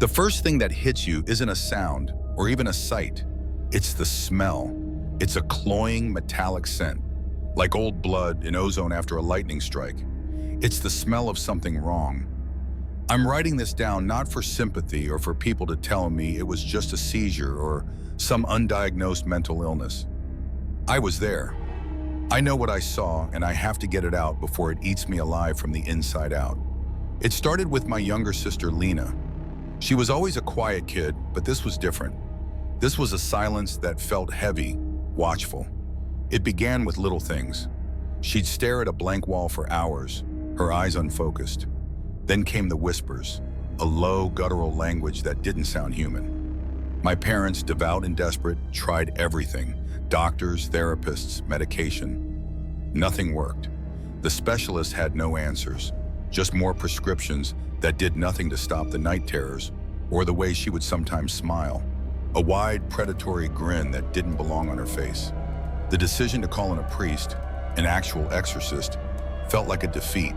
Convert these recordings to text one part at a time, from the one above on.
The first thing that hits you isn't a sound or even a sight. It's the smell. It's a cloying metallic scent, like old blood in ozone after a lightning strike. It's the smell of something wrong. I'm writing this down not for sympathy or for people to tell me it was just a seizure or some undiagnosed mental illness. I was there. I know what I saw, and I have to get it out before it eats me alive from the inside out. It started with my younger sister, Lena. She was always a quiet kid, but this was different. This was a silence that felt heavy, watchful. It began with little things. She'd stare at a blank wall for hours, her eyes unfocused. Then came the whispers, a low, guttural language that didn't sound human. My parents, devout and desperate, tried everything. Doctors, therapists, medication. Nothing worked. The specialists had no answers, just more prescriptions that did nothing to stop the night terrors or the way she would sometimes smile, a wide, predatory grin that didn't belong on her face. The decision to call in a priest, an actual exorcist, felt like a defeat,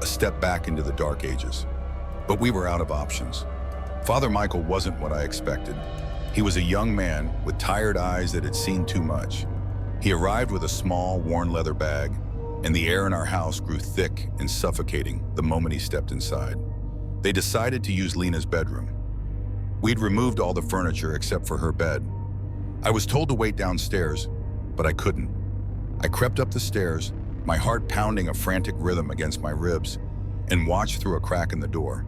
a step back into the dark ages. But we were out of options. Father Michael wasn't what I expected. He was a young man with tired eyes that had seen too much. He arrived with a small, worn leather bag, and the air in our house grew thick and suffocating the moment he stepped inside. They decided to use Lena's bedroom. We'd removed all the furniture except for her bed. I was told to wait downstairs, but I couldn't. I crept up the stairs, my heart pounding a frantic rhythm against my ribs, and watched through a crack in the door.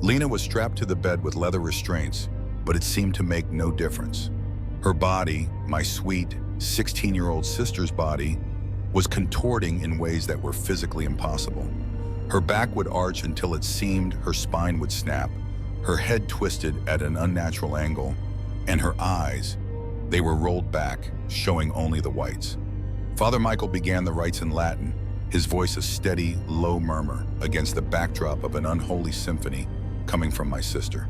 Lena was strapped to the bed with leather restraints, but it seemed to make no difference. Her body, my sweet 16-year-old sister's body, was contorting in ways that were physically impossible. Her back would arch until it seemed her spine would snap, her head twisted at an unnatural angle, and her eyes, they were rolled back, showing only the whites. Father Michael began the rites in Latin, his voice a steady, low murmur against the backdrop of an unholy symphony coming from my sister.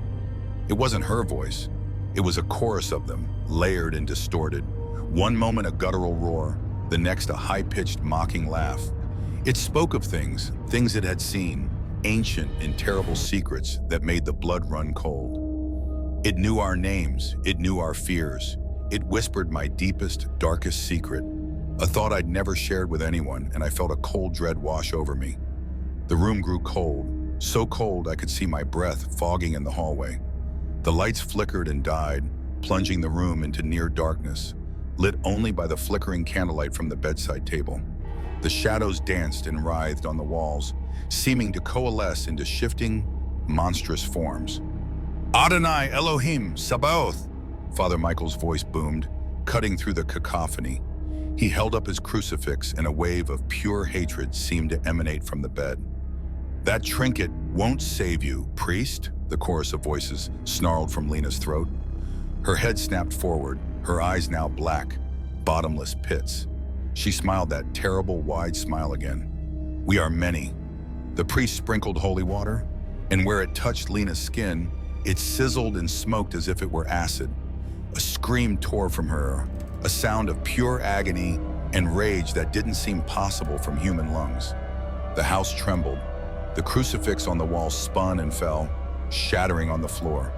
It wasn't her voice. It was a chorus of them, layered and distorted. One moment a guttural roar, the next a high-pitched, mocking laugh. It spoke of things it had seen, ancient and terrible secrets that made the blood run cold. It knew our names, it knew our fears. It whispered my deepest, darkest secret, a thought I'd never shared with anyone, and I felt a cold dread wash over me. The room grew cold, so cold I could see my breath fogging in the hallway. The lights flickered and died, plunging the room into near darkness, lit only by the flickering candlelight from the bedside table. The shadows danced and writhed on the walls, seeming to coalesce into shifting, monstrous forms. Adonai Elohim Sabaoth, Father Michael's voice boomed, cutting through the cacophony. He held up his crucifix, and a wave of pure hatred seemed to emanate from the bed. That trinket won't save you, priest, the chorus of voices snarled from Lena's throat. Her head snapped forward, her eyes now black, bottomless pits. She smiled that terrible, wide smile again. We are many. The priest sprinkled holy water, and where it touched Lena's skin, it sizzled and smoked as if it were acid. A scream tore from her, a sound of pure agony and rage that didn't seem possible from human lungs. The house trembled. The crucifix on the wall spun and fell, shattering on the floor.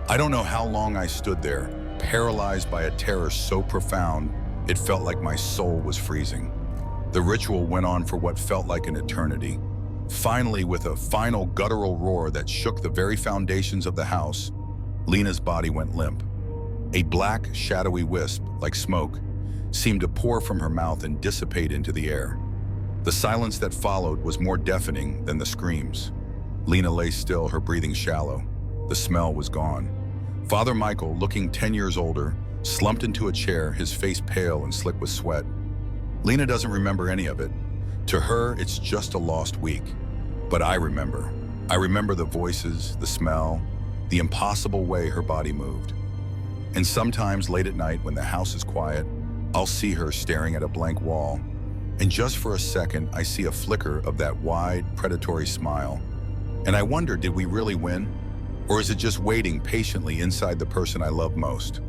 I don't know how long I stood there, paralyzed by a terror so profound it felt like my soul was freezing. The ritual went on for what felt like an eternity. Finally, with a final guttural roar that shook the very foundations of the house, Lena's body went limp. A black, shadowy wisp, like smoke, seemed to pour from her mouth and dissipate into the air. The silence that followed was more deafening than the screams. Lena lay still, her breathing shallow. The smell was gone. Father Michael, looking 10 years older, slumped into a chair, his face pale and slick with sweat. Lena doesn't remember any of it. To her, it's just a lost week. But I remember. I remember the voices, the smell, the impossible way her body moved. And sometimes late at night when the house is quiet, I'll see her staring at a blank wall. And just for a second, I see a flicker of that wide, predatory smile. And I wonder, did we really win? Or is it just waiting patiently inside the person I love most?